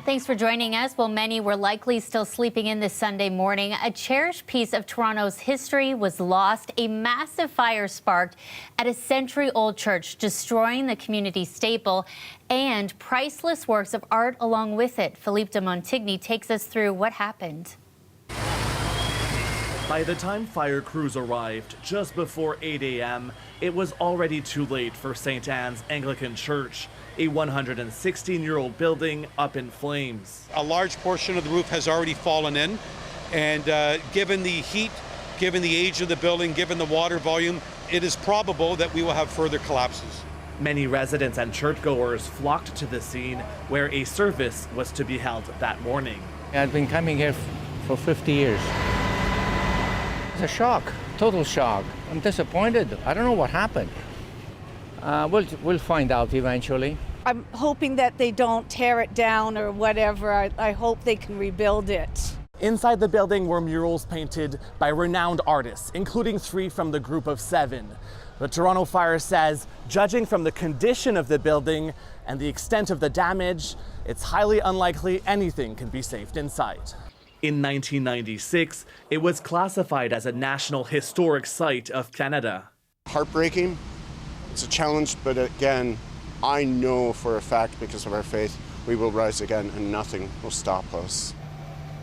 Thanks for joining us. Well, many were likely still sleeping in this Sunday morning. A cherished piece of Toronto's history was lost. A massive fire sparked at a century-old church, destroying the community staple and priceless works of art along with it. Philippe de Montigny takes us through what happened. By the time fire crews arrived just before 8 a.m., it was already too late for St. Anne's Anglican Church, a 116-year-old building up in flames. A large portion of the roof has already fallen in, and given the heat, given the age of the building, given the water volume, it is probable that we will have further collapses. Many residents and churchgoers flocked to the scene where a service was to be held that morning. I've been coming here for 50 years. It's a shock, total shock. I'm disappointed. I don't know what happened. We'll find out eventually. I'm hoping that they don't tear it down or whatever. I hope they can rebuild it. Inside the building were murals painted by renowned artists, including 3 from the Group of 7. The Toronto Fire says, judging from the condition of the building and the extent of the damage, it's highly unlikely anything can be saved inside. In 1996, it was classified as a National Historic Site of Canada. Heartbreaking. It's a challenge, but again, I know for a fact, because of our faith, we will rise again and nothing will stop us.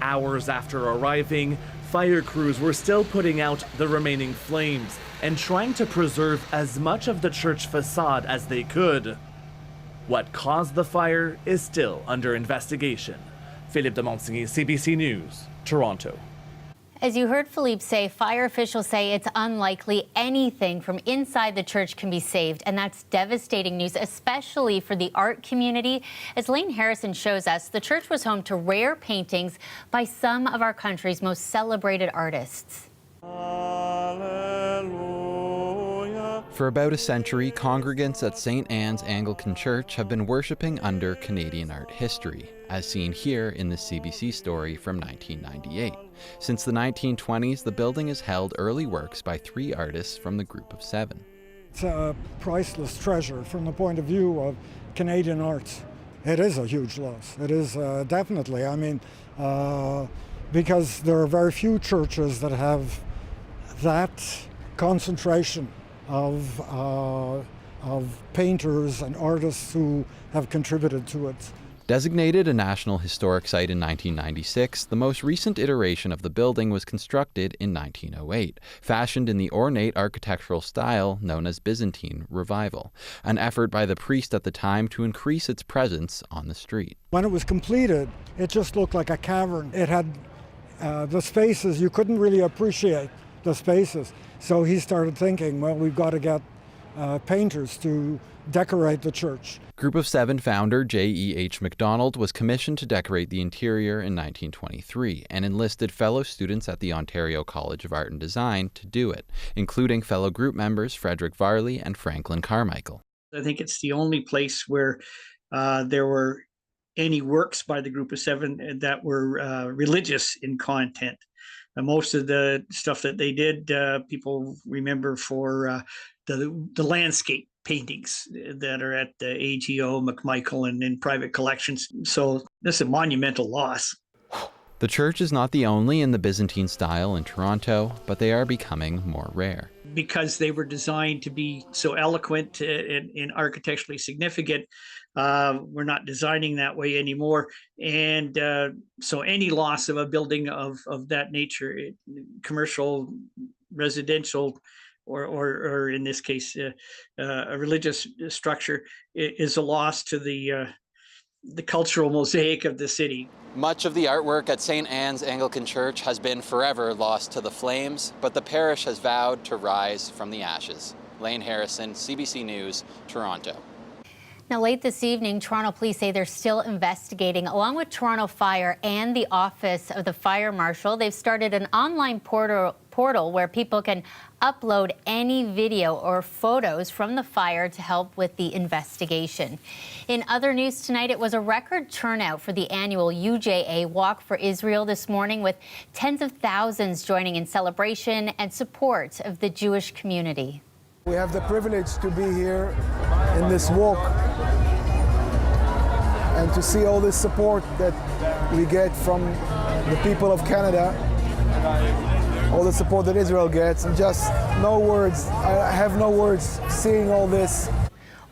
Hours after arriving, fire crews were still putting out the remaining flames and trying to preserve as much of the church facade as they could. What caused the fire is still under investigation. Philippe de Montigny, CBC News, Toronto. As you heard Philippe say, fire officials say it's unlikely anything from inside the church can be saved, and that's devastating news, especially for the art community. As Lane Harrison shows us, the church was home to rare paintings by some of our country's most celebrated artists. For about a century, congregants at St. Anne's Anglican Church have been worshipping under Canadian art history, as seen here in the CBC story from 1998. Since the 1920s, the building has held early works by 3 artists from the Group of 7. It's a priceless treasure from the point of view of Canadian arts. It is a huge loss. It is definitely. I mean, because there are very few churches that have that concentration of painters and artists who have contributed to it. Designated a National Historic Site in 1996, the most recent iteration of the building was constructed in 1908, fashioned in the ornate architectural style known as Byzantine Revival, an effort by the priest at the time to increase its presence on the street. When it was completed, it just looked like a cavern. It had the spaces, you couldn't really appreciate the spaces. So he started thinking, well, we've got to get painters to decorate the church. Group of 7 founder J.E.H. MacDonald was commissioned to decorate the interior in 1923 and enlisted fellow students at the Ontario College of Art and Design to do it, including fellow group members Frederick Varley and Franklin Carmichael. I think it's the only place where there were any works by the Group of 7 that were religious in content. Most of the stuff that they did, people remember for the landscape paintings that are at the AGO, McMichael, and in private collections. So this is a monumental loss. The church is not the only in the Byzantine style in Toronto, but they are becoming more rare. Because they were designed to be so eloquent and architecturally significant, we're not designing that way anymore. And so any loss of a building of that nature, commercial, residential, or in this case, a religious structure, is a loss to the cultural mosaic of the city. Much of the artwork at St. Anne's Anglican Church has been forever lost to the flames, but the parish has vowed to rise from the ashes. Lane Harrison, CBC News, Toronto. Now, late this evening, Toronto police say they're still investigating. Along with Toronto Fire and the Office of the Fire Marshal, they've started an online portal where people can upload any video or photos from the fire to help with the investigation. In other news tonight, it was a record turnout for the annual UJA Walk for Israel this morning, with tens of thousands joining in celebration and support of the Jewish community. We have the privilege to be here in this walk and to see all this support that we get from the people of Canada, all the support that Israel gets, and just no words. I have no words seeing all this.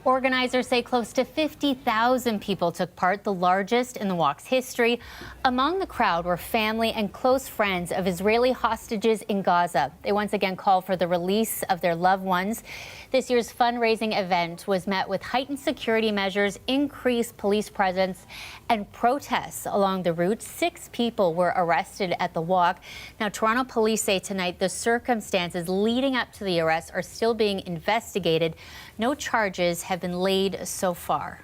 Organizers say close to 50,000 people took part, the largest in the walk's history. Among the crowd were family and close friends of Israeli hostages in Gaza. They once again called for the release of their loved ones. This year's fundraising event was met with heightened security measures, increased police presence, and protests along the route. 6 people were arrested at the walk. Now, Toronto police say tonight the circumstances leading up to the arrest are still being investigated. No charges have been laid so far.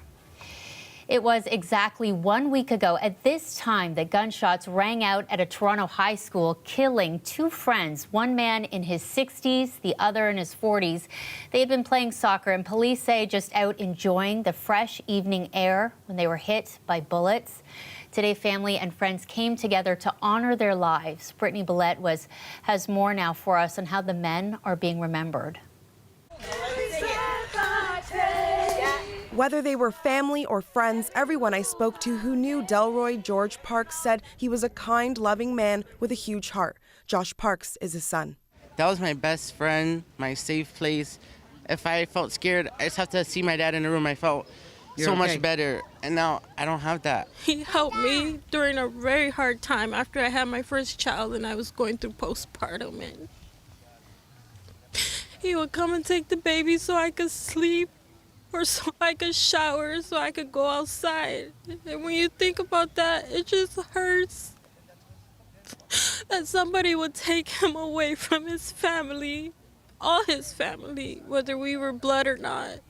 It was exactly 1 week ago at this time that gunshots rang out at a Toronto high school, killing 2 friends, one man in his 60s, the other in his 40s. They had been playing soccer, and police say just out enjoying the fresh evening air when they were hit by bullets. Today, family and friends came together to honor their lives. Brittany Billette has more now for us on how the men are being remembered. Whether they were family or friends, everyone I spoke to who knew Delroy George Parks said he was a kind, loving man with a huge heart. Josh Parks is his son. That was my best friend, my safe place. If I felt scared, I just have to see my dad in the room. I felt so much better, and now I don't have that. He helped me during a very hard time after I had my first child and I was going through postpartum. And he would come and take the baby so I could sleep, or so I could shower, so I could go outside. And when you think about that, it just hurts that somebody would take him away from his family, all his family, whether we were blood or not.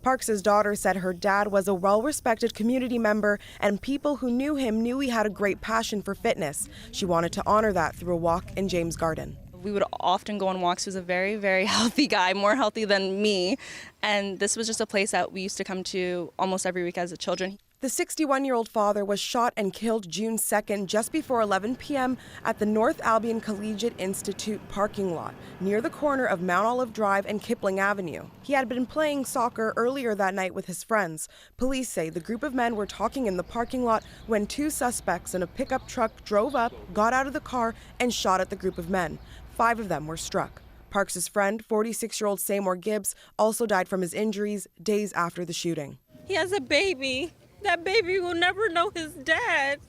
Parks' daughter said her dad was a well-respected community member, and people who knew him knew he had a great passion for fitness. She wanted to honor that through a walk in James Garden. We would often go on walks. He was a very, very healthy guy, more healthy than me. And this was just a place that we used to come to almost every week as a children. The 61-year-old father was shot and killed June 2nd, just before 11 p.m. at the North Albion Collegiate Institute parking lot, near the corner of Mount Olive Drive and Kipling Avenue. He had been playing soccer earlier that night with his friends. Police say the group of men were talking in the parking lot when 2 suspects in a pickup truck drove up, got out of the car, and shot at the group of men. 5 of them were struck. Parks' friend, 46-year-old Seymour Gibbs, also died from his injuries days after the shooting. He has a baby. That baby will never know his dad.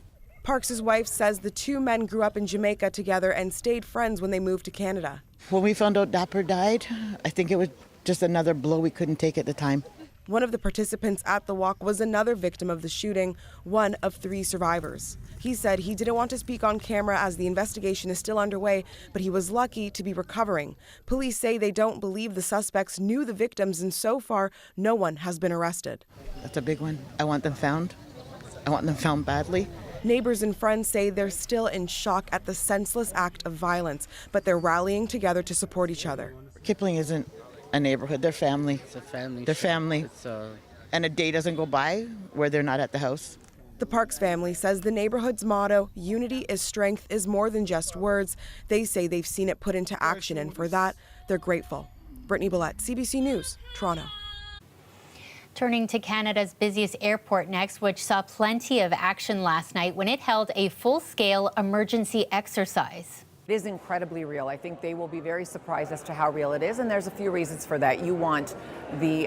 Parks' wife says the 2 men grew up in Jamaica together and stayed friends when they moved to Canada. When we found out Dapper died, I think it was just another blow we couldn't take at the time. One of the participants at the walk was another victim of the shooting, one of 3 survivors. He said he didn't want to speak on camera as the investigation is still underway, but he was lucky to be recovering. Police say they don't believe the suspects knew the victims, and so far, no one has been arrested. That's a big one. I want them found. I want them found badly. Neighbors and friends say they're still in shock at the senseless act of violence, but they're rallying together to support each other. Kipling isn't a neighborhood. They're family. It's a family. They're family. And a day doesn't go by where they're not at the house. The Parks family says the neighborhood's motto, unity is strength, is more than just words. They say they've seen it put into action, and for that, they're grateful. Brittany Billette, CBC News, Toronto. Turning to Canada's busiest airport next, which saw plenty of action last night when it held a full-scale emergency exercise. It is incredibly real. I think they will be very surprised as to how real it is, and there's a few reasons for that. You want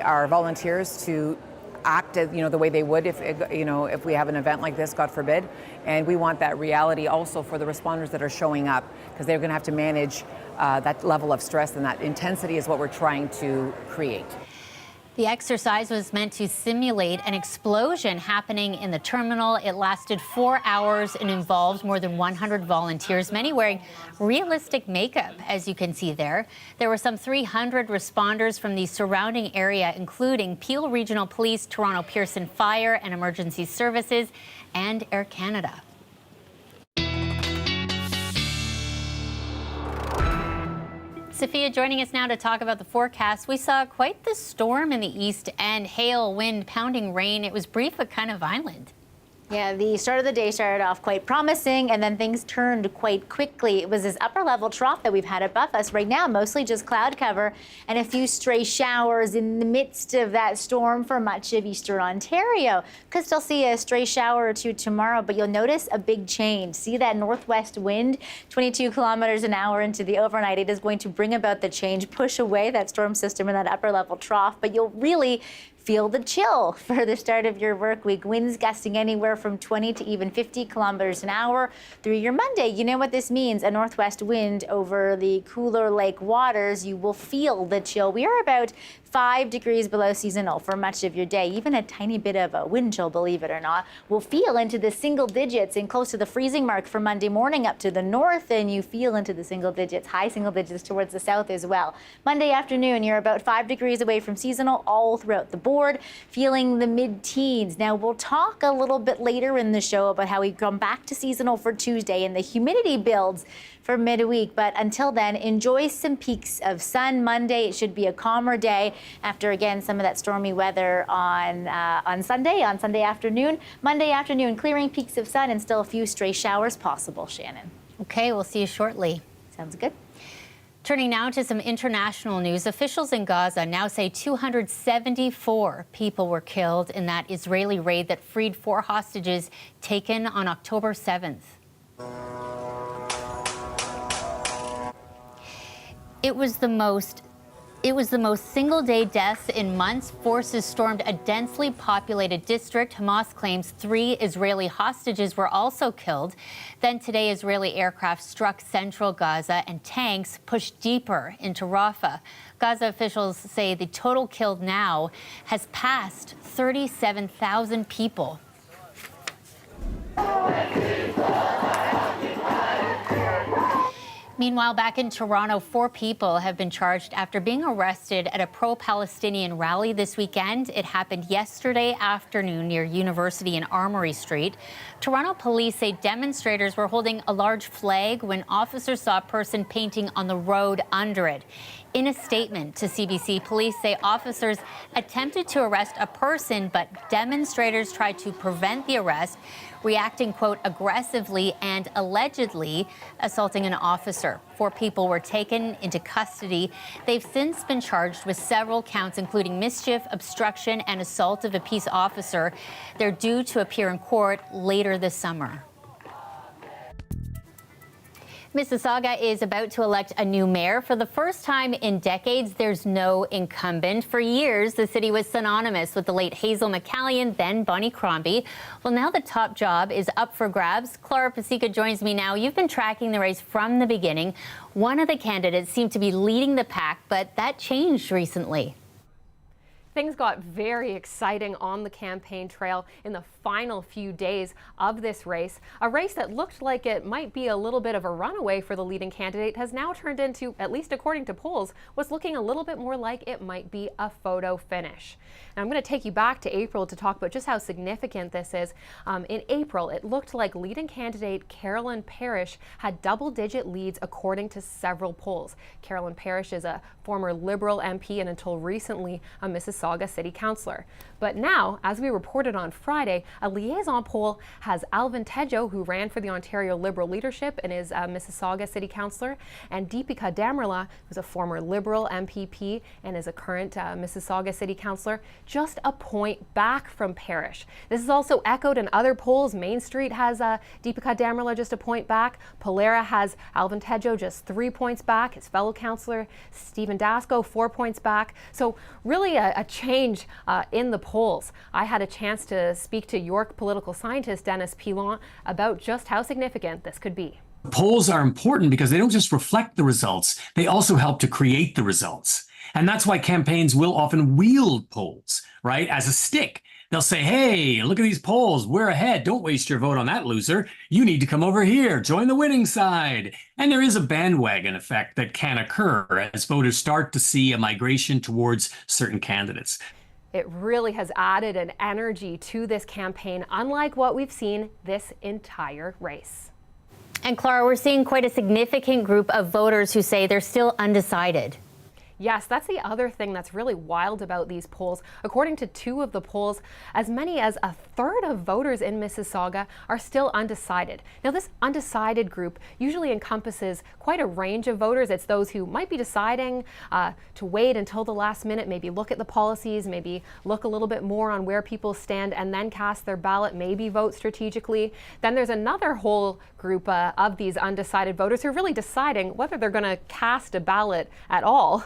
our volunteers to act as, the way they would if we have an event like this, God forbid, and we want that reality also for the responders that are showing up, because they're going to have to manage that level of stress, and that intensity is what we're trying to create. The exercise was meant to simulate an explosion happening in the terminal. It lasted 4 hours and involved more than 100 volunteers, many wearing realistic makeup, as you can see there. There were some 300 responders from the surrounding area, including Peel Regional Police, Toronto Pearson Fire and Emergency Services, and Air Canada. Sophia joining us now to talk about the forecast. We saw quite the storm in the east end, hail, wind, pounding rain. It was brief but kind of violent. Yeah, the start of the day started off quite promising, and then things turned quite quickly. It was this upper level trough that we've had above us right now, mostly just cloud cover and a few stray showers in the midst of that storm for much of eastern Ontario. Could still see a stray shower or two tomorrow, but you'll notice a big change. See that northwest wind, 22 kilometers an hour into the overnight. It is going to bring about the change, push away that storm system in that upper level trough, but you'll really feel the chill for the start of your work week. Winds gusting anywhere from 20 to even 50 kilometers an hour through your Monday. You know what this means, a northwest wind over the cooler lake waters. You will feel the chill. We are about 5 degrees below seasonal for much of your day. Even a tiny bit of a wind chill, believe it or not, will feel into the single digits and close to the freezing mark for Monday morning up to the north, and you feel into the single digits, high single digits towards the south as well. Monday afternoon, you're about 5 degrees away from seasonal all throughout the board, feeling the mid-teens. Now, we'll talk a little bit later in the show about how we come back to seasonal for Tuesday and the humidity builds for midweek, but until then, enjoy some peaks of sun. Monday, it should be a calmer day after, again, some of that stormy weather on Sunday afternoon. Monday afternoon, clearing peaks of sun and still a few stray showers possible, Shannon. Okay, we'll see you shortly. Sounds good. Turning now to some international news. Officials in Gaza now say 274 people were killed in that Israeli raid that freed 4 hostages taken on October 7th. It was the most single-day deaths in months. Forces stormed a densely populated district. Hamas claims 3 Israeli hostages were also killed. Then today, Israeli aircraft struck central Gaza and tanks pushed deeper into Rafah. Gaza officials say the total killed now has passed 37,000 people. Meanwhile, back in Toronto, 4 people have been charged after being arrested at a pro-Palestinian rally this weekend. It happened yesterday afternoon near University and Armory Street. Toronto police say demonstrators were holding a large flag when officers saw a person painting on the road under it. In a statement to CBC, police say officers attempted to arrest a person, but demonstrators tried to prevent the arrest, reacting, quote, aggressively and allegedly assaulting an officer. 4 people were taken into custody. They've since been charged with several counts, including mischief, obstruction, and assault of a peace officer. They're due to appear in court later this summer. Mississauga is about to elect a new mayor. For the first time in decades, there's no incumbent. For years, the city was synonymous with the late Hazel McCallion, then Bonnie Crombie. Well, now the top job is up for grabs. Clara Pasica joins me now. You've been tracking the race from the beginning. One of the candidates seemed to be leading the pack, but that changed recently. Things got very exciting on the campaign trail in the final few days of this race. A race that looked like it might be a little bit of a runaway for the leading candidate has now turned into, at least according to polls, what's looking a little bit more like it might be a photo finish. And I'm going to take you back to April to talk about just how significant this is. In April, it looked like leading candidate Carolyn Parrish had double-digit leads according to several polls. Carolyn Parrish is a former Liberal MP and until recently a Mississauga City Councillor. But now, as we reported on Friday, a liaison poll has Alvin Tejo, who ran for the Ontario Liberal leadership and is a Mississauga City Councillor, and Deepika Damrala, who's a former Liberal MPP and is a current Mississauga City Councillor, just a point back from Parrish. This is also echoed in other polls. Main Street has Deepika Damrala just a point back. Pollara has Alvin Tejo just 3 points back. His fellow councillor, Stephen Dasco, 4 points back. So really a change in the polls. I had a chance to speak to York political scientist Dennis Pilon about just how significant this could be. Polls are important because they don't just reflect the results, they also help to create the results. And that's why campaigns will often wield polls, right, as a stick. They'll say, hey, look at these polls. We're ahead. Don't waste your vote on that loser. You need to come over here. Join the winning side. And there is a bandwagon effect that can occur as voters start to see a migration towards certain candidates. It really has added an energy to this campaign, unlike what we've seen this entire race. And Clara, we're seeing quite a significant group of voters who say they're still undecided. Yes, that's the other thing that's really wild about these polls. According to 2 of the polls, as many as a third of voters in Mississauga are still undecided. Now, this undecided group usually encompasses quite a range of voters. It's those who might be deciding to wait until the last minute, maybe look at the policies, maybe look a little bit more on where people stand and then cast their ballot, maybe vote strategically. Then there's another whole group of these undecided voters who are really deciding whether they're going to cast a ballot at all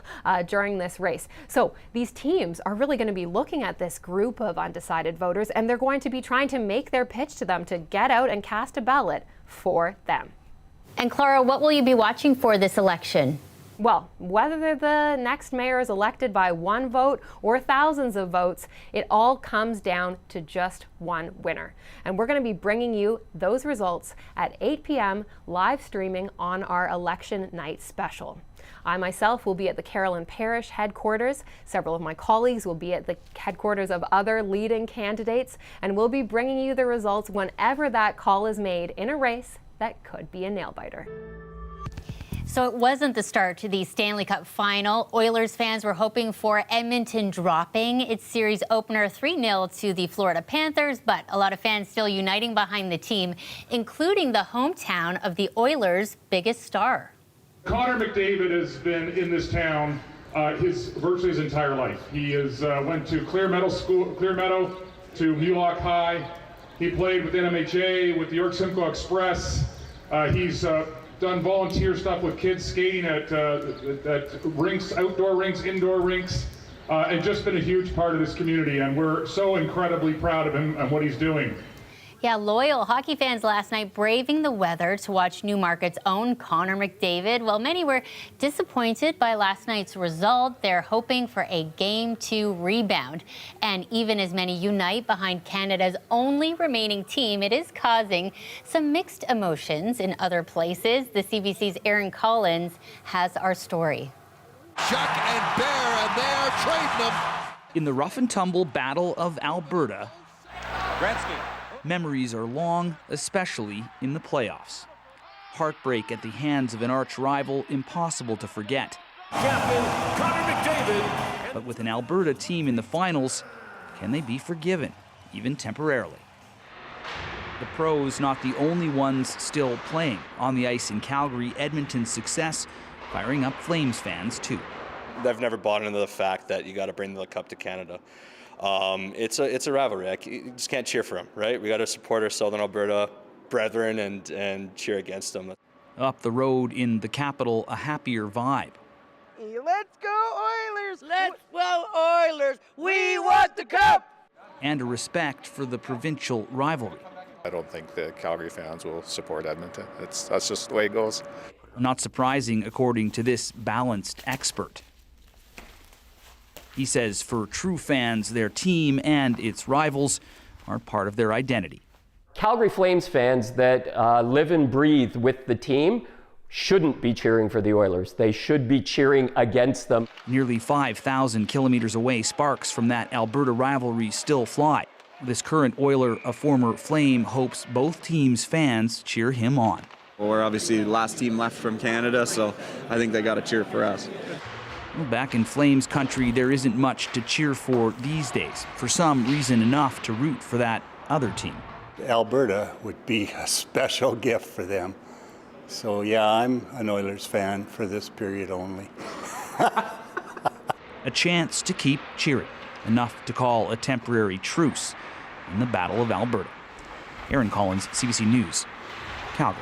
during this race. So these teams are really going to be looking at this group of undecided voters, and they're going to be trying to make their pitch to them to get out and cast a ballot for them. And Clara, what will you be watching for this election? Well, whether the next mayor is elected by 1 vote or thousands of votes, it all comes down to just one winner. And we're going to be bringing you those results at 8 p.m. live streaming on our election night special. I myself will be at the Carolyn Parish headquarters. Several of my colleagues will be at the headquarters of other leading candidates, and we'll be bringing you the results whenever that call is made in a race that could be a nail-biter. So it wasn't the start to the Stanley Cup final. Oilers fans were hoping for Edmonton dropping its series opener 3-0 to the Florida Panthers, but a lot of fans still uniting behind the team, including the hometown of the Oilers' biggest star. Connor McDavid has been in this town virtually his entire life. He has went to Clear Meadow to Mulock High. He played with NMHA, with the York Simcoe Express. He's done volunteer stuff with kids skating at rinks, outdoor rinks, indoor rinks, and just been a huge part of this community. And we're so incredibly proud of him and what he's doing. Yeah, loyal hockey fans last night braving the weather to watch Newmarket's own Connor McDavid. While many were disappointed by last night's result, they're hoping for a Game 2 rebound. And even as many unite behind Canada's only remaining team, it is causing some mixed emotions in other places. The CBC's Aaron Collins has our story. Chuck and Bear, and they're trading them. In the rough and tumble Battle of Alberta, Gretzky. Memories are long, especially in the playoffs. Heartbreak at the hands of an arch rival, impossible to forget. Captain Connor McDavid. But with an Alberta team in the finals, can they be forgiven, even temporarily? The pros not the only ones still playing. On the ice in Calgary, Edmonton's success firing up Flames fans too. I've never bought into the fact that you got to bring the cup to Canada. It's a rivalry. You just can't cheer for them, right? We got to support our Southern Alberta brethren and cheer against them. Up the road in the capital, a happier vibe. Let's go Oilers! Let's go Oilers! We want the cup! And a respect for the provincial rivalry. I don't think the Calgary fans will support Edmonton. That's just the way it goes. Not surprising, according to this balanced expert. He says for true fans, their team and its rivals are part of their identity. Calgary Flames fans that live and breathe with the team shouldn't be cheering for the Oilers. They should be cheering against them. Nearly 5,000 kilometers away, sparks from that Alberta rivalry still fly. This current Oiler, a former Flame, hopes both teams' fans cheer him on. Well, we're obviously the last team left from Canada, so I think they got to cheer for us. Well, back in Flames country, there isn't much to cheer for these days. For some, reason enough to root for that other team. Alberta would be a special gift for them. So yeah, I'm an Oilers fan for this period only. A chance to keep cheering, enough to call a temporary truce in the Battle of Alberta. Aaron Collins, CBC News, Calgary.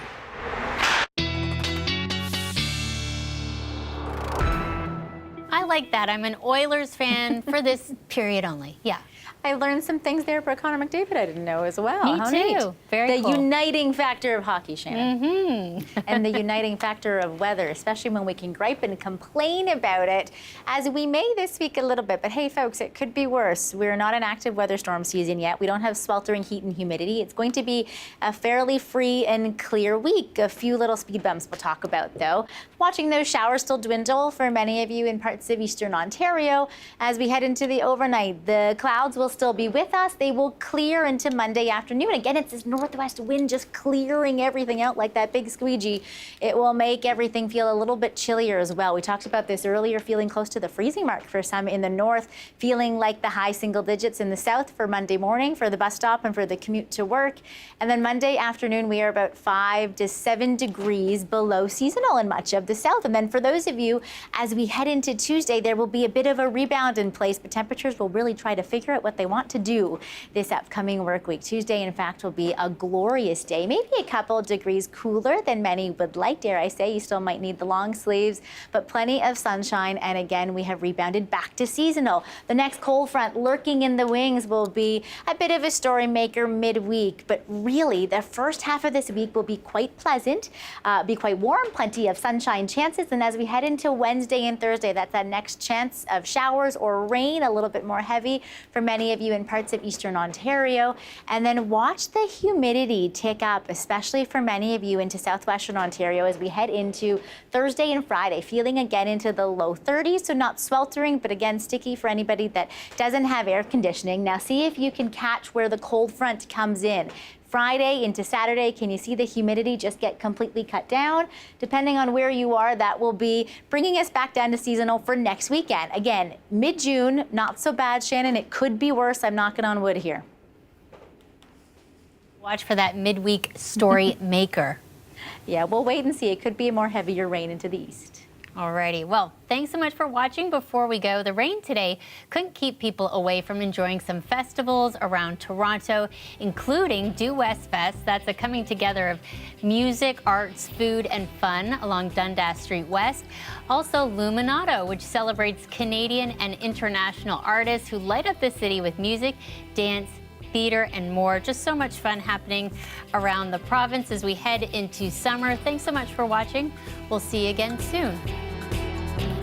I like that. I'm an Oilers fan for this period only. Yeah. I learned some things there about Connor McDavid I didn't know as well. Me How too. Neat. Very the cool. uniting factor of hockey, Shannon. And the uniting factor of weather, especially when we can gripe and complain about it, as we may this week a little bit. But hey, folks, it could be worse. We're not in active weather storm season yet. We don't have sweltering heat and humidity. It's going to be a fairly free and clear week. A few little speed bumps we'll talk about, though. Watching those showers still dwindle for many of you in parts of eastern Ontario. As we head into the overnight, the clouds will still be with us. They will clear into Monday afternoon. Again, it's this northwest wind just clearing everything out like that big squeegee. It will make everything feel a little bit chillier as well. We talked about this earlier, feeling close to the freezing mark for some in the north, feeling like the high single digits in the south for Monday morning for the bus stop and for the commute to work. And then Monday afternoon, we are about 5 to 7 degrees below seasonal in much of the south. And then for those of you, as we head into Tuesday, there will be a bit of a rebound in place, but temperatures will really try to figure out what they want to do this upcoming work week. Tuesday, in fact, will be a glorious day, maybe a couple of degrees cooler than many would like, dare I say. You still might need the long sleeves, but plenty of sunshine. And again, we have rebounded back to seasonal. The next cold front lurking in the wings will be a bit of a story maker midweek, but really the first half of this week will be quite pleasant, be quite warm, plenty of sunshine chances. And as we head into Wednesday and Thursday, that's that next chance of showers or rain, a little bit more heavy for many of you in parts of eastern Ontario. And then watch the humidity tick up, especially for many of you into southwestern Ontario as we head into Thursday and Friday, feeling again into the low 30s, so not sweltering, but again sticky for anybody that doesn't have air conditioning. Now see if you can catch where the cold front comes in. Friday into Saturday, can you see the humidity just get completely cut down? Depending on where you are, that will be bringing us back down to seasonal for next weekend. Again, mid-June, not so bad, Shannon. It could be worse. I'm knocking on wood here. Watch for that midweek story maker. Yeah, we'll wait and see. It could be a more heavier rain into the east. Alrighty, well, thanks so much for watching. Before we go, the rain today couldn't keep people away from enjoying some festivals around Toronto, including Due West Fest. That's a coming together of music, arts, food, and fun along Dundas Street West. Also, Luminato, which celebrates Canadian and international artists who light up the city with music, dance, theater, and more. Just so much fun happening around the province as we head into summer. Thanks so much for watching. We'll see you again soon.